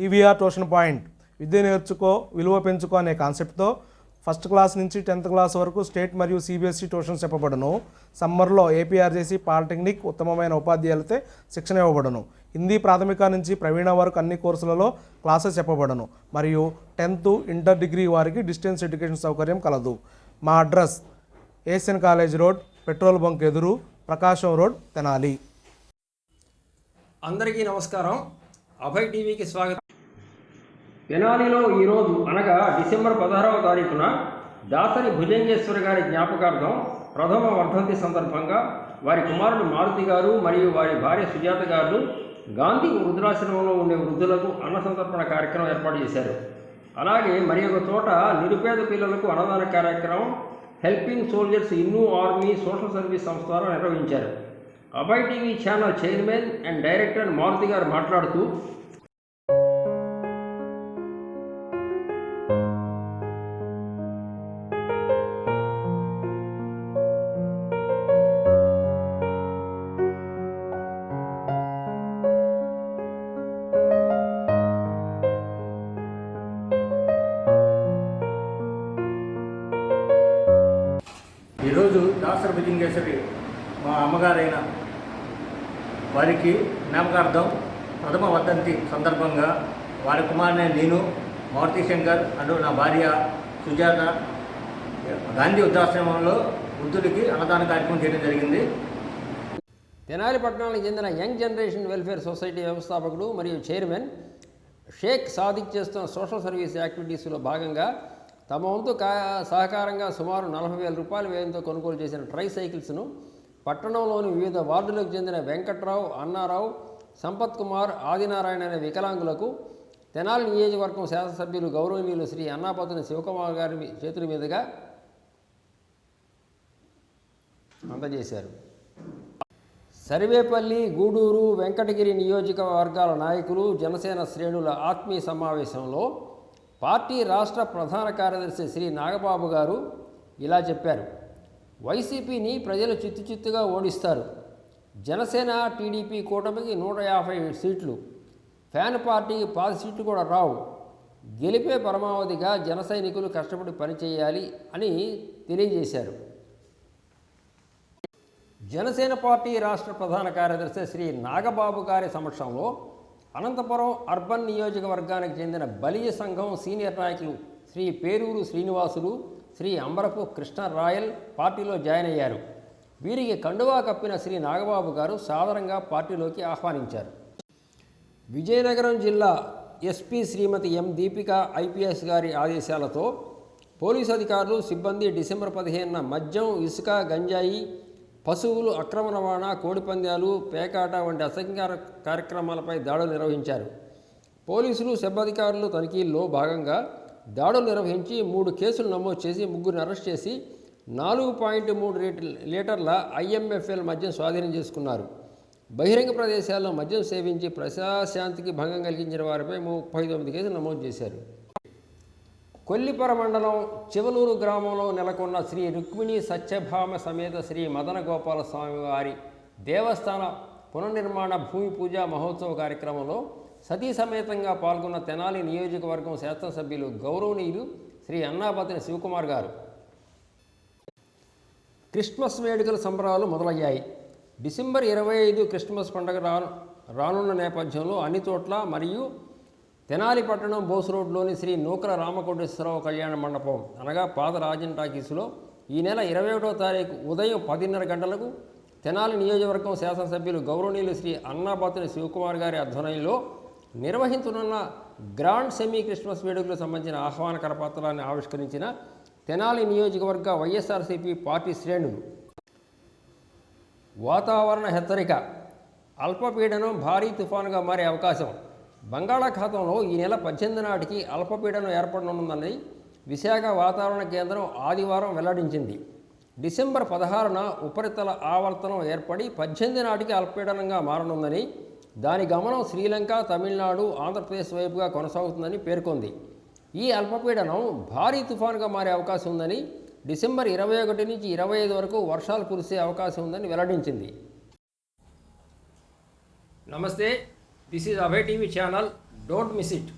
PVR tuition point విద్య నేర్చుకో విలువ పెంచుకో అనే కాన్సెప్ట్తో ఫస్ట్ క్లాస్ నుంచి 10th క్లాస్ వరకు స్టేట్ మరియు సిబిఎస్ఈ ట్యూషన్స్ చెప్పబడును. సమ్మర్లో ఏపీఆర్జేసీ పాలిటెక్నిక్ ఉత్తమమైన ఉపాధ్యాయులతో శిక్షణ ఇవ్వబడును. హిందీ ప్రాథమిక నుంచి ప్రవీణ వరకు అన్ని కోర్సులలో క్లాసెస్ చెప్పబడును మరియు 10th ఇంటర్ డిగ్రీ వారికి డిస్టెన్స్ ఎడ్యుకేషన్ సౌకర్యం కలదు. మా address Asian college road, petrol bunk ఎదురు, ప్రకాశం రోడ్, తెనాలి. అందరికీ నమస్కారం. అభయ్ టీవీకి స్వాగతం. తెనాలిలో ఈరోజు అనగా డిసెంబర్ 16వ తారీఖున దాసరి భుజంగేశ్వరి గారి జ్ఞాపకార్థం ప్రథమ వర్ధంతి సందర్భంగా వారి కుమారుడు మారుతి గారు మరియు వారి భార్య సుజాత గారు గాంధీ వృద్ధాశ్రమంలో ఉండే వృద్ధులకు అన్న సంతర్పణ కార్యక్రమం ఏర్పాటు చేశారు. అలాగే మరి ఒక చోట నిరుపేద పిల్లలకు అన్నదాన కార్యక్రమం helping soldiers in army social service సంస్థ ద్వారా నిర్వహించారు. Abhay TV channel chairman and director Maruthi garu మాట్లాడుతూ, ఈరోజు దాసరి భుజంగేశ్వరి మా అమ్మగారైన వారికి జ్ఞాపకార్థం ప్రథమ వర్ధంతి సందర్భంగా వారి కుమారుని నేను, మారుతి శంకర్ అంటూ నా భార్య సుజాత గాంధీ వృద్ధాశ్రమంలో వృద్ధులకి అన్నదాన కార్యక్రమం చేయడం జరిగింది. తెనాలి పట్టణానికి చెందిన యంగ్ జనరేషన్ వెల్ఫేర్ సొసైటీ వ్యవస్థాపకుడు మరియు చైర్మన్ షేక్ సాదిక్ చేస్తున్న సోషల్ సర్వీస్ యాక్టివిటీస్లో భాగంగా తమ వంతు సహకారంగా సుమారు 40,000 రూపాయల వ్యయంతో కొనుగోలు చేసిన ట్రై సైకిల్స్ను పట్టణంలోని వివిధ వార్డులకు చెందిన వెంకట్రావు, అన్నారావు, సంపత్ కుమార్, ఆదినారాయణ అనే వికలాంగులకు తెనాలి నియోజకవర్గం శాసనసభ్యులు గౌరవనీయులు శ్రీ అన్నాపతిని శివకుమార్ గారి చేతుల మీదుగా అందజేశారు. సర్వేపల్లి, గూడూరు, వెంకటగిరి నియోజకవర్గాల నాయకులు, జనసేన శ్రేణుల ఆత్మీయ సమావేశంలో పార్టీ రాష్ట్ర ప్రధాన కార్యదర్శి శ్రీ నాగబాబు గారు ఇలా చెప్పారు. వైసీపీని ప్రజలు చిత్తుచిత్తుగా ఓడిస్తారు. జనసేన, టీడీపీ కూటమికి 150 సీట్లు, ఫ్యాన్ పార్టీకి 10 సీట్లు కూడా రావు. గెలిపే పరమావధిగా జన సైనికులు కష్టపడి పనిచేయాలి అని తెలియజేశారు. జనసేన పార్టీ రాష్ట్ర ప్రధాన కార్యదర్శి శ్రీ నాగబాబు గారి సమక్షంలో అనంతపురం అర్బన్ నియోజకవర్గానికి చెందిన బలిజ సంఘం సీనియర్ నాయకులు శ్రీ పేరూరు శ్రీనివాసులు, శ్రీ అంబరపు కృష్ణ రాయల్ పార్టీలో జాయిన్ అయ్యారు. వీరికి కండువా కప్పిన శ్రీ నాగబాబు గారు సాదరంగా పార్టీలోకి ఆహ్వానించారు. విజయనగరం జిల్లా ఎస్పీ శ్రీమతి ఎం దీపిక ఐపీఎస్ గారి ఆదేశాలతో పోలీసు అధికారులు, సిబ్బంది డిసెంబర్ 15న మద్యం, ఇసుక, గంజాయి, పశువులు అక్రమ రవాణా, కోడిపందాలు, పేకాట వంటి అసంఖ్యాక కార్యక్రమాలపై దాడులు నిర్వహించారు. పోలీసులు, సిబ్బందికారులు తనిఖీల్లో భాగంగా దాడులు నిర్వహించి 3 కేసులు నమోదు చేసి 3గురిని అరెస్ట్ చేసి 4.3 లీటర్ల IMFL మద్యం స్వాధీనం చేసుకున్నారు. బహిరంగ ప్రదేశాల్లో మద్యం సేవించి ప్రజాశాంతికి భంగం కలిగించిన వారిపై 39 కేసులు నమోదు చేశారు. కొల్లిపర మండలం చివలూరు గ్రామంలో నెలకొన్న శ్రీ రుక్మిణి సత్యభామ సమేత శ్రీ మదన గోపాల స్వామి వారి దేవస్థాన పునర్నిర్మాణ భూమి పూజ మహోత్సవ కార్యక్రమంలో సతీ సమేతంగా పాల్గొన్న తెనాలి నియోజకవర్గం శాసనసభ్యులు గౌరవనీయులు శ్రీ అన్నాపతిని శివకుమార్ గారు. క్రిస్మస్ వేడుకల సంబరాలు మొదలయ్యాయి. డిసెంబర్ 25 క్రిస్మస్ పండుగ రానున్న నేపథ్యంలో అన్ని చోట్ల మరియు తెనాలి పట్టణం బోస్ రోడ్లోని శ్రీ నూకల రామకోటేశ్వరరావు కళ్యాణ మండపం అనగా పాత రాజన్ టాకీస్లో ఈ నెల 21వ తారీఖు ఉదయం 10:30 గంటలకు తెనాలి నియోజకవర్గం శాసనసభ్యులు గౌరవనీయులు శ్రీ అన్నాపతిని శివకుమార్ గారి ఆధ్వర్యంలో నిర్వహించనున్న గ్రాండ్ సెమీ క్రిస్మస్ వేడుకలకు సంబంధించిన ఆహ్వాన కరపత్రాన్ని ఆవిష్కరించిన తెనాలి నియోజకవర్గ వైఎస్ఆర్సీపీ పార్టీ శ్రేణులు. వాతావరణ హెచ్చరిక. అల్పపీడనం భారీ తుఫానుగా మారే అవకాశం. బంగాళాఖాతంలో ఈ నెల 18 నాటికి అల్పపీడనం ఏర్పడనుందని విశాఖ వాతావరణ కేంద్రం ఆదివారం వెల్లడించింది. డిసెంబర్ 16న ఉపరితల ఆవర్తనం ఏర్పడి 18 నాటికి అల్పపీడనంగా మారనుందని, దాని గమనం శ్రీలంక, తమిళనాడు, ఆంధ్రప్రదేశ్ వైపుగా కొనసాగుతుందని పేర్కొంది. ఈ అల్పపీడనం భారీ తుఫానుగా మారే అవకాశం ఉందని, డిసెంబర్ 21 నుంచి 25 వరకు వర్షాలు కురిసే అవకాశం ఉందని వెల్లడించింది. నమస్తే, this is Abhay TV channel. Don't miss it.